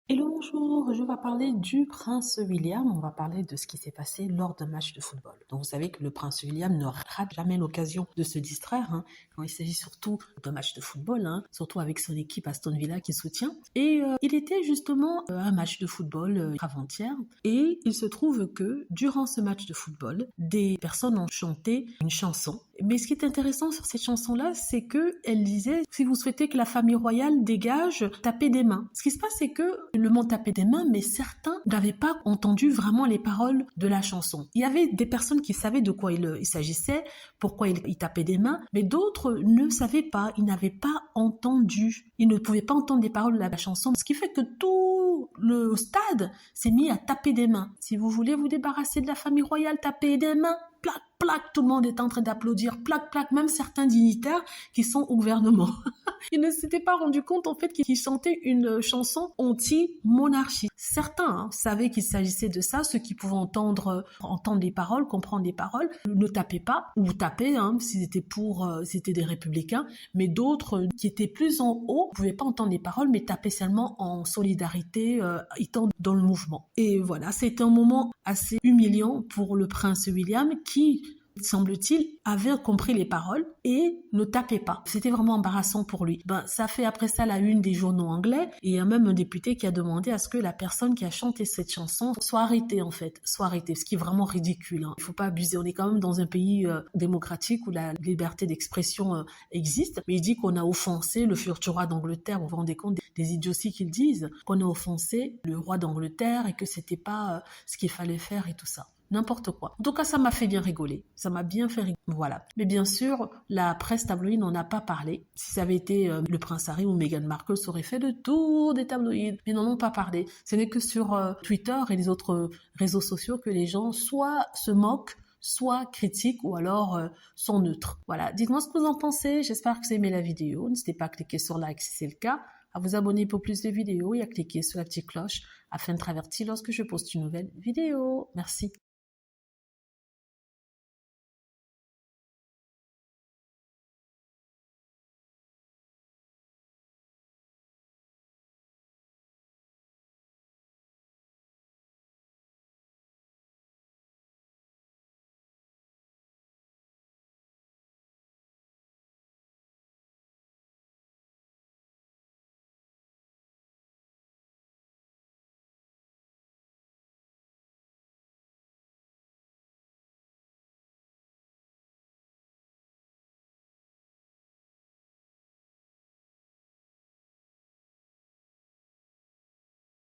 Hello, bonjour, je vais parler du prince William, on va parler de ce qui s'est passé lors d'un match de football. Donc vous savez que le prince William ne rate jamais l'occasion de se distraire, quand il s'agit surtout d'un match de football, surtout avec son équipe Aston Villa qui soutient. Et il était justement à un match de football avant-hier, et il se trouve que durant ce match de football, des personnes ont chanté une chanson. Mais ce qui est intéressant sur cette chanson-là, c'est que elle disait « Si vous souhaitez que la famille royale dégage, tapez des mains ». Ce qui se passe, c'est que le mot taper des mains, mais certains n'avaient pas entendu vraiment les paroles de la chanson. Il y avait des personnes qui savaient de quoi il s'agissait, pourquoi il tapait des mains, mais d'autres ne savaient pas, ils n'avaient pas entendu. Ils ne pouvaient pas entendre les paroles de la chanson, ce qui fait que tout le stade s'est mis à taper des mains. Si vous voulez vous débarrasser de la famille royale, tapez des mains. Plac, plac, tout le monde est en train d'applaudir, plac, plac, même certains dignitaires qui sont au gouvernement. Ils ne s'étaient pas rendus compte en fait qu'ils chantaient une chanson anti-monarchie. Certains savaient qu'il s'agissait de ça, ceux qui pouvaient entendre les paroles, comprendre les paroles, ne tapaient pas, ou tapaient s'ils étaient des républicains, mais d'autres qui étaient plus en haut ne pouvaient pas entendre les paroles, mais tapaient seulement en solidarité, étant dans le mouvement. Et voilà, c'était un moment assez humiliant pour le prince William qui, semble-t-il, avait compris les paroles et ne tapait pas. C'était vraiment embarrassant pour lui. Ça fait après ça la une des journaux anglais, et il y a même un député qui a demandé à ce que la personne qui a chanté cette chanson soit arrêtée ce qui est vraiment ridicule. Il faut pas abuser, on est quand même dans un pays démocratique où la liberté d'expression existe, mais il dit qu'on a offensé le futur roi d'Angleterre. Vous vous rendez compte des idioties qu'ils disent, qu'on a offensé le roi d'Angleterre et que c'était pas ce qu'il fallait faire et tout ça. N'importe quoi. En tout cas, ça m'a fait bien rigoler. Ça m'a bien fait rigoler. Voilà. Mais bien sûr, la presse tabloïde n'en a pas parlé. Si ça avait été le prince Harry ou Meghan Markle, ça aurait fait le tour des tabloïds. Mais ils n'en ont pas parlé. Ce n'est que sur Twitter et les autres réseaux sociaux que les gens soit se moquent, soit critiquent ou alors sont neutres. Voilà. Dites-moi ce que vous en pensez. J'espère que vous aimez la vidéo. N'hésitez pas à cliquer sur like si c'est le cas, à vous abonner pour plus de vidéos et à cliquer sur la petite cloche afin de traverser lorsque je poste une nouvelle vidéo. Merci.